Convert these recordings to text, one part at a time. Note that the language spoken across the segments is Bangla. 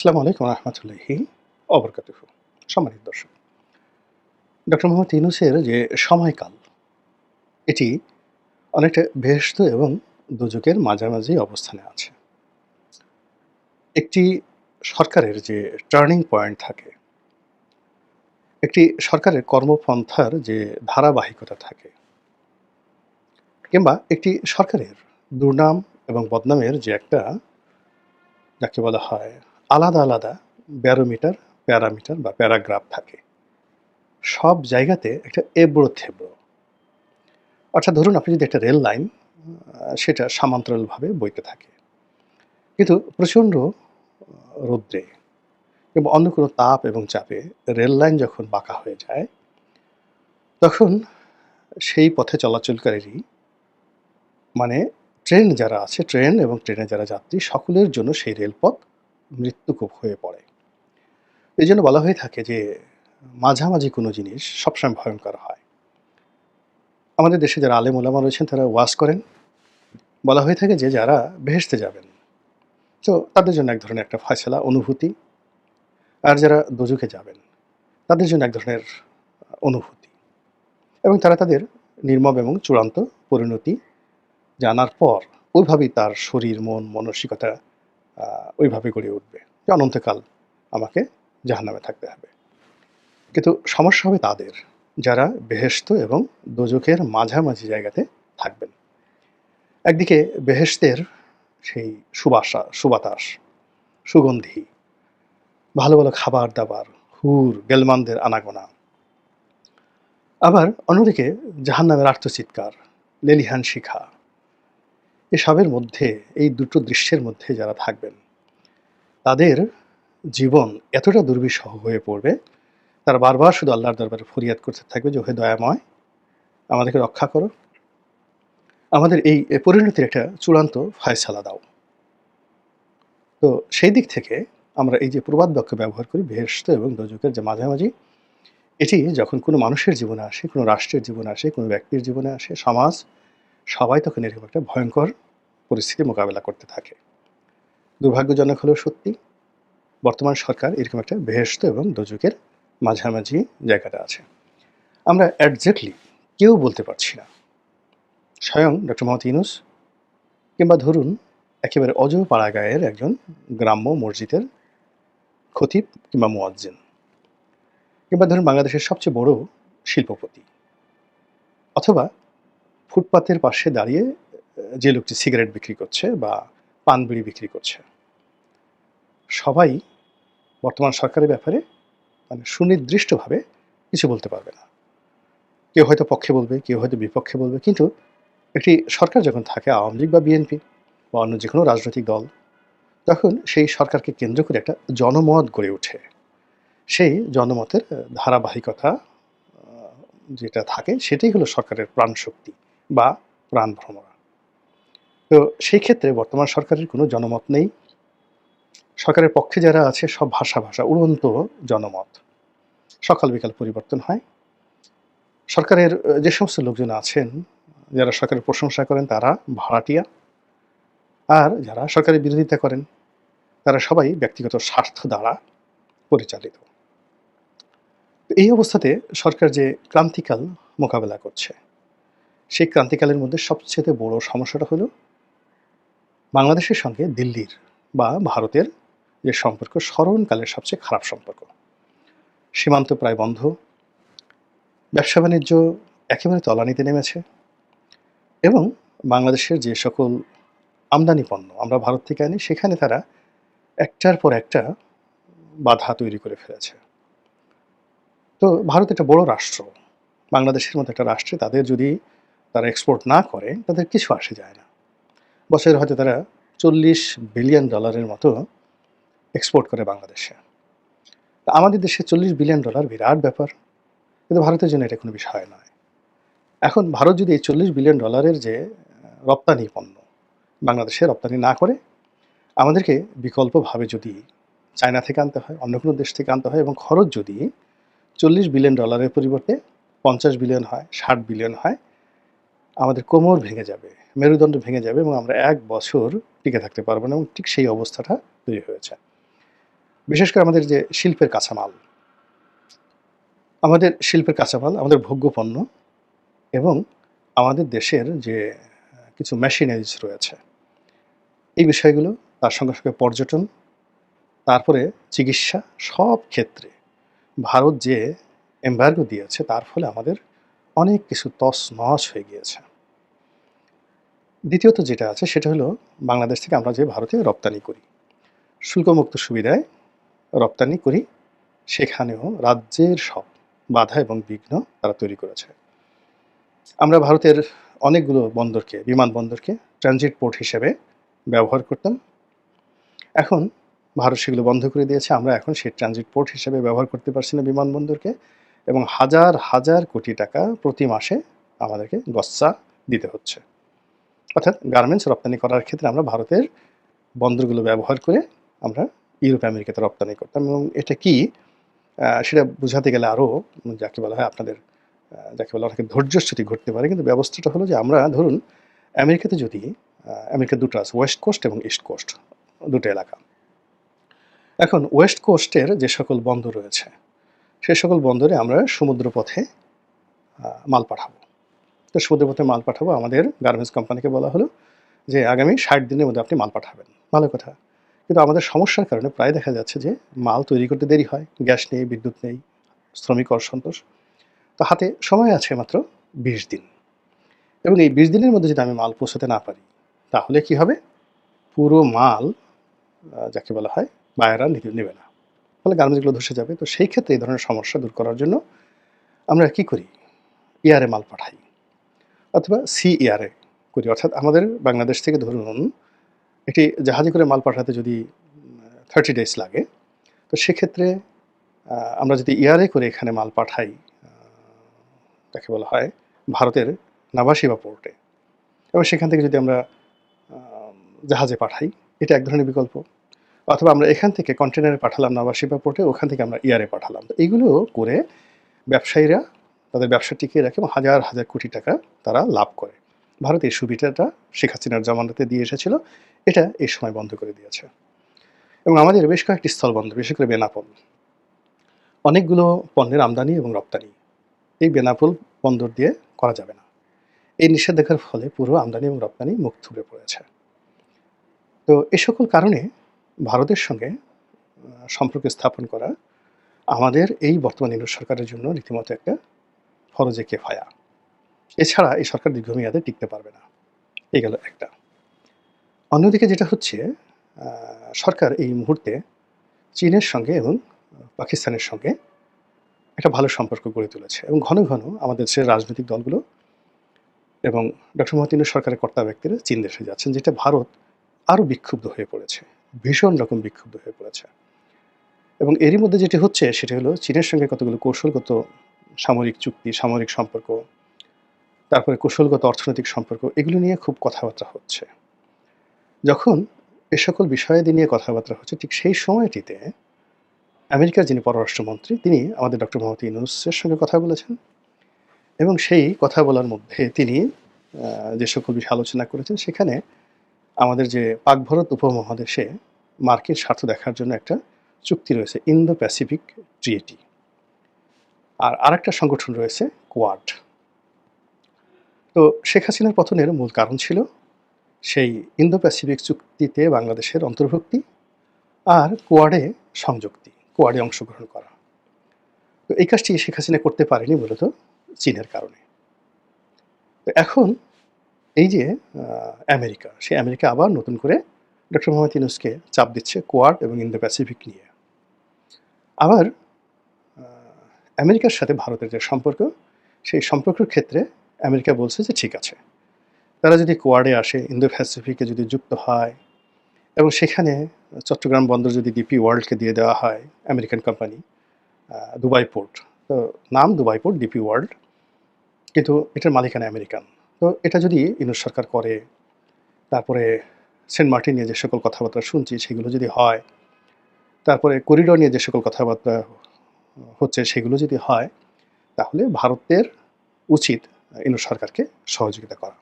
আসসালামু আলাইকুম রহমতুল্লাহি অবরকাতুহু। সম্মানিত দর্শক, ডক্টর মোহাম্মদ ইউনূসের যে সময়কাল, এটি অনেকটা বেহেশত এবং দোজখের মাঝামাঝি অবস্থানে আছে। একটি সরকারের যে টার্নিং পয়েন্ট থাকে, একটি সরকারের কর্মপন্থার যে ধারাবাহিকতা থাকে, কিংবা একটি সরকারের দুর্নাম এবং বদনামের যে একটা, যাকে বলা হয়, আলাদা আলাদা ব্যারোমিটার, প্যারামিটার বা প্যারাগ্রাফ থাকে। সব জায়গাতে একটা এবড়ো-থেবড়ো। অর্থাৎ ধরুন আপনি যদি একটা রেল লাইন সেটা সমান্তরালভাবে বইতে থাকে। কিন্তু প্রচণ্ড রৌদ্রে কিংবা অন্য কোনো তাপ এবং চাপে রেল লাইন যখন বাঁকা হয়ে যায়, তখন সেই পথে চলাচলকারী, মানে ট্রেন যারা আছে, ট্রেন এবং ট্রেনে যারা যাত্রী সকলের জন্য সেই রেলপথ মৃত্যুকূপ হয়ে পড়ে। এজন্য বলা হয়ে থাকে যে মাঝামাঝি কোনো জিনিস সবসময় ভয়ংকর হয়। আমাদের দেশে যারা আলেম ওলামা রয়েছেন তারা ওয়াজ করেন। বলা হয়ে থাকে যে যারা বেহেশতে যাবেন, তো তাদের জন্য এক ধরনের একটা ফয়সালা অনুভূতি, আর যারা দোজখে যাবেন তাদের জন্য এক ধরনের অনুভূতি, এবং তারা তাদের নির্মম এবং চূড়ান্ত পরিণতি জানার পর ওইভাবেই তার শরীর, মন, মানসিকতা ওইভাবে গড়ে উঠবে যে অনন্তকাল আমাকে জাহান্নামে থাকতে হবে। কিন্তু সমস্যা হবে তাদের, যারা বেহেশত এবং দোজখের মাঝামাঝি জায়গাতে থাকবেন। একদিকে বেহেশতের সেই সুবাতাস, সুগন্ধি, ভালো ভালো খাবার দাবার, হুর গেলমানদের আনাগোনা। আবার অন্যদিকে জাহান্নামের আর্তচিৎকার, লেলিহান শিখা। এসবের মধ্যে, এই দুটো দৃশ্যের মধ্যে যারা থাকবেন, তাদের জীবন এতটা দুর্বিষহ হয়ে পড়বে, তারা বারবার শুধু আল্লাহর দরবারে ফরিয়াদ করতে থাকবে যে, হে দয়াময়, আমাদেরকে রক্ষা করো, আমাদের এই পরিণতির একটা চূড়ান্ত ফয়সালা দাও। তো সেই দিক থেকে আমরা এই যে প্রবাদ বাক্য ব্যবহার করি, বেহেশত এবং দোজখের যে মাঝামাঝি, এটি যখন কোনো মানুষের জীবনে আসে, কোনো রাষ্ট্রের জীবনে আসে, কোনো ব্যক্তির জীবনে আসে, সমাজ সবাই তখন এরকম একটা ভয়ঙ্কর পরিস্থিতির মোকাবেলা করতে থাকে। দুর্ভাগ্যজনক হলেও সত্যি, বর্তমান সরকার এরকম একটা বেহেশত এবং দোজখের মাঝামাঝি জায়গাটা আছে। আমরা এক্সাক্টলি কেউ বলতে পারছি না। স্বয়ং ডক্টর মোহাম্মদ ইউনূস, কিংবা ধরুন একেবারে অজপাড়াগাঁয়ের একজন গ্রাম্য মসজিদের খতিব কিংবা মুয়াজ্জিন, কিংবা ধরুন বাংলাদেশের সবচেয়ে বড় শিল্পপতি, অথবা ফুটপাতের পাশে দাঁড়িয়ে যে লোকটি সিগারেট বিক্রি করছে বা পান বিড়ি বিক্রি করছে, সবাই বর্তমান সরকারের ব্যাপারে সুনির্দিষ্টভাবে কিছু বলতে পারবে না। কেউ হয়তো পক্ষে বলবে, কেউ হয়তো বিপক্ষে বলবে, কিন্তু একটি সরকার যখন থাকে, আওয়ামী লীগ বা বিএনপি বা অন্য যে কোনো রাজনৈতিক দল, তখন সেই সরকারকে কেন্দ্র করে একটা জনমত গড়ে ওঠে। সেই জনমতের ধারাবাহিকতা যেটা থাকে, সেটাই হলো সরকারের প্রাণশক্তি বা প্রাণভ্রমরা। তো সেই ক্ষেত্রে বর্তমান সরকারের কোনো জনমত নেই। সরকারের পক্ষে যারা আছে সব ভাষা উড়ন্ত জনমত। সকাল বিকাল পরিবর্তন হয়। সরকারের যে সমস্ত লোকজন আছেন, যারা সরকারের প্রশংসা করেন তারা ভাড়াটিয়া, আর যারা সরকারের বিরোধিতা করেন তারা সবাই ব্যক্তিগত স্বার্থ দ্বারা পরিচালিত। তো এই অবস্থাতে সরকার যে ক্রান্তিকাল মোকাবেলা করছে, সেই ক্রান্তিকালের মধ্যে সবচেয়ে বড় সমস্যাটা হলো বাংলাদেশের সঙ্গে দিল্লির বা ভারতের যে সম্পর্ক, স্মরণকালের সবচেয়ে খারাপ সম্পর্ক। সীমান্ত প্রায় বন্ধ, ব্যবসা-বাণিজ্য একেবারে তলানিতে নেমেছে, এবং বাংলাদেশের যে সকল আমদানি পণ্য আমরা ভারত থেকে আনি, সেখানে তারা একটার পর একটা বাধা তৈরি করে ফেলেছে। তো ভারত একটা বড় রাষ্ট্র। বাংলাদেশের মতো একটা রাষ্ট্রে তাদের যদি তারা এক্সপোর্ট না করে, তাদের কিছু আসে যায় না। বছরে হয়তো তারা $40 বিলিয়ন মতো এক্সপোর্ট করে বাংলাদেশে। তা আমাদের দেশে $40 বিলিয়ন বিরাট ব্যাপার। কিন্তু ভারতের জন্য এটা কোনো বিষয় নয়। এখন ভারত যদি এই $40 বিলিয়ন যে রপ্তানি পণ্য বাংলাদেশে রপ্তানি না করে, আমাদেরকে বিকল্পভাবে যদি চায়না থেকে আনতে হয়, অন্য কোনো দেশ থেকে আনতে হয়, এবং খরচ যদি $40 বিলিয়ন পরিবর্তে 50 বিলিয়ন হয়, 60 বিলিয়ন হয়, আমাদের কোমর ভেঙে যাবে, মেরুদণ্ড ভেঙে যাবে, এবং আমরা 1 বছর টিকে থাকতে পারবো না, এবং ঠিক সেই অবস্থাটা তৈরি হয়েছে। বিশেষ করে আমাদের যে শিল্পের কাঁচামাল, আমাদের ভোগ্য পণ্য এবং আমাদের দেশের যে কিছু মেশিনারিজ রয়েছে, এই বিষয়গুলো, তার সঙ্গে পর্যটন, তারপরে চিকিৎসা, সব ক্ষেত্রে ভারত যে এমবার্গো দিয়েছে তার ফলে আমাদের অনেক কিছু তছনছ হয়ে গিয়েছে। দ্বিতীয়ত যেটা আছে সেটা হলো বাংলাদেশ থেকে আমরা যে ভারতে রপ্তানি করি, শুল্কমুক্ত সুবিধায় রপ্তানি করি, সেখানেও রাজ্যের সব বাধা এবং বিঘ্ন তারা তৈরি করেছে। আমরা ভারতের অনেকগুলো বন্দরকে, বিমানবন্দরকে ট্রানজিট পোর্ট হিসেবে ব্যবহার করতাম। এখন ভারত সেগুলো বন্ধ করে দিয়েছে। আমরা এখন সেই ট্রানজিট পোর্ট হিসেবে ব্যবহার করতে পারছি না বিমানবন্দরকে, এবং হাজার হাজার কোটি টাকা প্রতি মাসে আমাদেরকে গচ্চা দিতে হচ্ছে। অর্থাৎ গার্মেন্টস রপ্তানি করার ক্ষেত্রে আমরা ভারতের বন্দরগুলো ব্যবহার করে আমরা ইউরোপ আমেরিকাতে রপ্তানি করতাম, এবং এটা কি সেটা বোঝাতে গেলে আরও যাকে বলা হয় আপনাদের যাকে বলা অনেকে ধৈর্যচ্যুতি ঘটতে পারে। কিন্তু ব্যবস্থাটা হলো যে আমরা ধরুন আমেরিকাতে যদি আমেরিকার দুটো আছে, ওয়েস্ট কোস্ট এবং ইস্ট কোস্ট, দুটো এলাকা। এখন ওয়েস্ট কোস্টের যে সকল বন্দর রয়েছে সে সকল বন্দরে আমরা সমুদ্রপথে মাল পাঠাবো। তো সমুদ্রপথে মাল পাঠাবো, আমাদের গার্মেন্টস কোম্পানিকে বলা হলো যে আগামী 60 দিনের মধ্যে আপনি মাল পাঠাবেন। ভালো কথা। কিন্তু আমাদের সমস্যার কারণে প্রায় দেখা যাচ্ছে যে মাল তৈরি করতে দেরি হয়। গ্যাস নেই, বিদ্যুৎ নেই, শ্রমিক অসন্তোষ। তো হাতে সময় আছে মাত্র 20 দিন, এবং এই 20 দিনের মধ্যে যদি আমি মাল পৌঁছাতে না পারি তাহলে কি হবে? পুরো মাল যাকে বলা হয় বায়াররা নেবে না, ফলে গার্মেন্টসগুলো ধসে যাবে। তো সেই ক্ষেত্রে এই ধরনের সমস্যা দূর করার জন্য আমরা কি করি? এয়ারে মাল পাঠাই, অথবা সি এয়ারে করি। অর্থাৎ আমাদের বাংলাদেশ থেকে ধরুন একটি জাহাজে করে মাল পাঠাতে যদি 30 ডেজ লাগে, তো সেক্ষেত্রে আমরা যদি এয়ারে করে এখানে মাল পাঠাই, তাকে বলা হয় ভারতের নাভাসিবা পোর্টে, এবং সেখান থেকে যদি আমরা জাহাজে পাঠাই, এটা এক ধরনের বিকল্প। অথবা আমরা এখান থেকে কন্টেনারে পাঠালাম নাভাসিবা পোর্টে, ওখান থেকে আমরা এয়ারে পাঠালাম। তো এইগুলো করে ব্যবসায়ীরা তাদের ব্যবসা টিকিয়ে রাখে এবং হাজার হাজার কোটি টাকা তারা লাভ করে। ভারত এই সুবিধাটা শেখ হাসিনার জামানাতে দিয়ে এসেছিল, এটা এই সময় বন্ধ করে দিয়েছে। এবং আমাদের বেশ কয়েকটি স্থলবন্দর, বিশেষ করে বেনাপোল, অনেকগুলো পণ্যের আমদানি এবং রপ্তানি এই বেনাপোল বন্দর দিয়ে করা যাবে না। এই নিষেধাজ্ঞার ফলে পুরো আমদানি এবং রপ্তানি মুখ থুবড়ে পড়েছে। তো এ সকল কারণে ভারতের সঙ্গে সম্পর্ক স্থাপন করা আমাদের এই বর্তমান ইউনিট সরকারের জন্য রীতিমতো একটা ফরজে কেফায়া। এছাড়া এই সরকার দীর্ঘমেয়াদে টিকতে পারবে না। এই গেল একটা। অন্যদিকে যেটা হচ্ছে, সরকার এই মুহূর্তে চীনের সঙ্গে এবং পাকিস্তানের সঙ্গে একটা ভালো সম্পর্ক গড়ে তুলেছে, এবং ঘন ঘন আমাদের দেশের রাজনৈতিক দলগুলো এবং ডক্টর মোহাম্মদ ইউনূস সরকারের কর্তা ব্যক্তিরা চীন দেশে যাচ্ছেন, যেটা ভারত আরও বিক্ষুব্ধ হয়ে পড়েছে, ভীষণ রকম বিক্ষুব্ধ হয়ে পড়েছে। এবং এরই মধ্যে যেটি হচ্ছে সেটি হলো চীনের সঙ্গে কতগুলো কৌশলগত সামরিক চুক্তি, সামরিক সম্পর্ক, তারপরে কৌশলগত অর্থনৈতিক সম্পর্ক, এগুলো নিয়ে খুব কথাবার্তা হচ্ছে। যখন এ সকল বিষয়াদি নিয়ে কথাবার্তা হচ্ছে, ঠিক সেই সময়টিতে আমেরিকার যিনি পররাষ্ট্রমন্ত্রী, তিনি আমাদের ডক্টর মোহাম্মদ ইউনূসের সঙ্গে কথা বলেছেন, এবং সেই কথা বলার মধ্যে তিনি যে সকল বিষয় আলোচনা করেছেন, সেখানে আমাদের যে পাক ভারত উপমহাদেশে মার্কিন স্বার্থ দেখার জন্য একটা চুক্তি রয়েছে, ইন্দো প্যাসিফিক ট্রিটি, আর আরেকটা সংগঠন রয়েছে কোয়াড। তো শেখ হাসিনার পতনের মূল কারণ ছিল সেই ইন্দো প্যাসিফিক চুক্তিতে বাংলাদেশের অন্তর্ভুক্তি আর কোয়াডে সংযুক্তি, কোয়াডে অংশগ্রহণ করা। তো এই কাজটি শেখ হাসিনা করতে পারেনি মূলত চীনের কারণে। তো এখন এই যে আমেরিকা, সেই আমেরিকা আবার নতুন করে ডক্টর মোহাম্মদ ইউনূসকে চাপ দিচ্ছে কোয়াড এবং ইন্দো প্যাসিফিক নিয়ে। আবার আমেরিকার সাথে ভারতের যে সম্পর্ক, সেই সম্পর্কের ক্ষেত্রে আমেরিকা বলছে যে ঠিক আছে, তারা যদি কোয়াডে আসে, ইন্দো প্যাসিফিকে যদি যুক্ত হয়, এবং সেখানে চট্টগ্রাম বন্দর যদি ডিপি ওয়ার্ল্ডকে দিয়ে দেওয়া হয়, আমেরিকান কোম্পানি, দুবাই পোর্ট, তো নাম দুবাই পোর্ট, ডিপি ওয়ার্ল্ড, কিন্তু এটার মালিকানা আমেরিকান। তো এটা যদি ইউনূস সরকার করে, তারপরে সেন্ট মার্টিন নিয়ে যে সকল কথাবার্তা শুনছি সেগুলো যদি হয়, তারপরে করিডোর নিয়ে যে সকল কথাবার্তা হচ্ছে সেগুলো যদি হয়, তাহলে ভারতের উচিত ইউনূস সরকারকে সহযোগিতা করা,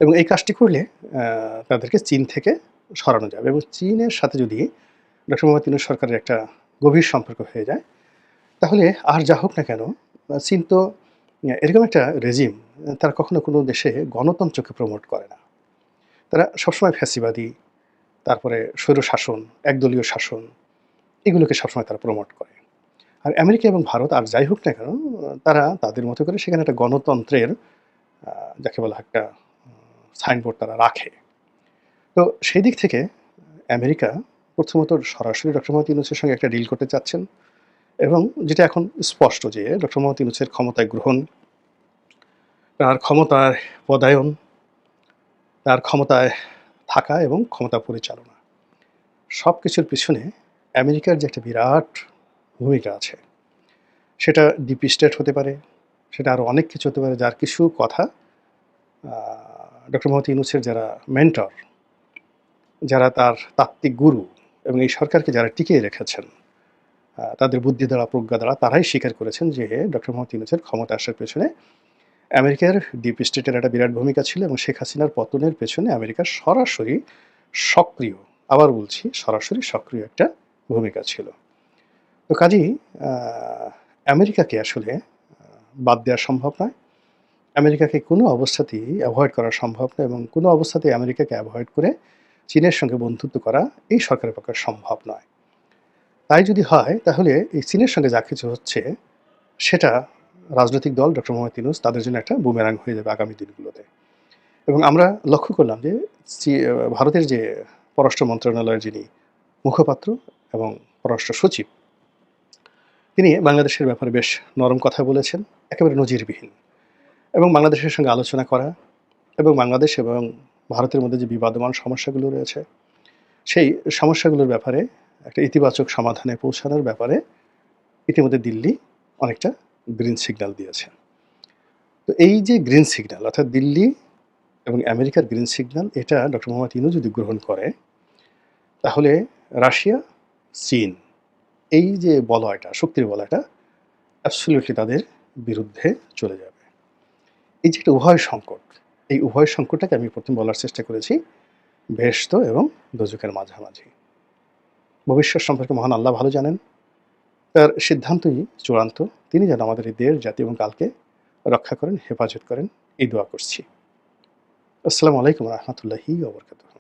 এবং এই কাজটি করলে তাদেরকে চীন থেকে সরানো যাবে। এবং চীনের সাথে যদি ডক্টর মোহাম্মদ ইউনূস সরকারের একটা গভীর সম্পর্ক হয়ে যায়, তাহলে আর যা হোক না কেন চীন তো এরকম একটা রেজিম, তারা কখনো কোনো দেশে গণতন্ত্রকে প্রমোট করে না। তারা সবসময় ফ্যাসিবাদী, তারপরে স্বৈরশাসন, একদলীয় শাসন, এগুলোকে সবসময় তারা প্রমোট করে। আর আমেরিকা এবং ভারত আর যাই হোক না কেন, তারা তাদের মতো করে সেখানে একটা গণতন্ত্রের যাকে বলা একটা সাইনবোর্ড তারা রাখে। তো সেই দিক থেকে আমেরিকা প্রথমত সরাসরি ডক্টর মোহাম্মদ ইউনূসের সঙ্গে একটা ডিল করতে চাচ্ছেন, এবং যেটা এখন স্পষ্ট যে ডক্টর মোহাম্মদ ইউনূসের ক্ষমতায় গ্রহণ, তার ক্ষমতায় পদায়ন, তার ক্ষমতায় থাকা এবং ক্ষমতা পরিচালনা, সব কিছুর পিছনে আমেরিকার যে একটা বিরাট ভূমিকা আছে। সেটা ডিপ স্টেট হতে পারে, সেটা আরও অনেক কিছু হতে পারে, যার কিছু কথা ডক্টর মোহাম্মদ ইউনূসের যারা মেন্টর, যারা তার তাত্ত্বিক গুরু এবং এই সরকারকে যারা টিকিয়ে রেখেছেন, তাদের বুদ্ধি দ্বারা, প্রজ্ঞা দ্বারা তারাই স্বীকার করেছেন যে ডক্টর মোহাম্মদ ইউনূসের ক্ষমতা আসার পেছনে আমেরিকার ডিপ স্টেটের একটা বিরাট ভূমিকা ছিল, এবং শেখ হাসিনার পতনের পেছনে আমেরিকার সরাসরি সক্রিয়, আবার বলছি সরাসরি সক্রিয় একটা ভূমিকা ছিল। তো কাজেই আমেরিকাকে আসলে বাদ দেওয়া সম্ভব নয়। আমেরিকাকে কোনো অবস্থাতেই অ্যাভয়েড করা সম্ভব নয়, এবং কোনো অবস্থাতেই আমেরিকাকে অ্যাভয়েড করে চীনের সঙ্গে বন্ধুত্ব করা এই সরকারের পক্ষে সম্ভব নয়। তাই যদি হয়, তাহলে এই চীনের সঙ্গে যা কিছু হচ্ছে সেটা রাজনৈতিক দল ডক্টর মোহাম্মদ ইউনূস তাদের জন্য একটা বুমেরাং হয়ে যাবে আগামী দিনগুলোতে। এবং আমরা লক্ষ্য করলাম যে ভারতের যে পররাষ্ট্র মন্ত্রণালয়ের যিনি মুখপাত্র এবং পররাষ্ট্র সচিব, তিনি বাংলাদেশের ব্যাপারে বেশ নরম কথা বলেছেন, একেবারে নজিরবিহীন। এবং বাংলাদেশের সঙ্গে আলোচনা করা, এবং বাংলাদেশ এবং ভারতের মধ্যে যে বিবাদমান সমস্যাগুলো রয়েছে, সেই সমস্যাগুলোর ব্যাপারে একটা ইতিবাচক সমাধানে পৌঁছানোর ব্যাপারে ইতিমধ্যে দিল্লি অনেকটা গ্রিন সিগন্যাল দিয়েছে। তো এই যে গ্রিন সিগন্যাল, অর্থাৎ দিল্লি এবং আমেরিকার গ্রিন সিগন্যাল, এটা ডক্টর মোহাম্মদ ইউনূস যদি গ্রহণ করে, তাহলে রাশিয়া, চীন, এই যে বলয়টা, শক্তির বলয়টা অ্যাবসলিউটলি তাদের বিরুদ্ধে চলে যাবে। এই যে একটা উভয় সংকট, এই উভয় সংকটটাকে আমি প্রথম বলার চেষ্টা করেছি বেহেশত এবং দোজখের মাঝামাঝি। ভবিষ্যৎ সম্পর্কে মহান আল্লাহ ভালো জানেন, তার সিদ্ধান্তই চূড়ান্ত। তিনি যেন আমাদের এই দেশ, জাতি এবং কালকে রক্ষা করেন, হেফাজত করেন, এই দোয়া করছি। আসসালামু আলাইকুম রহমতুল্লাহি ওয়া বারাকাতুহু।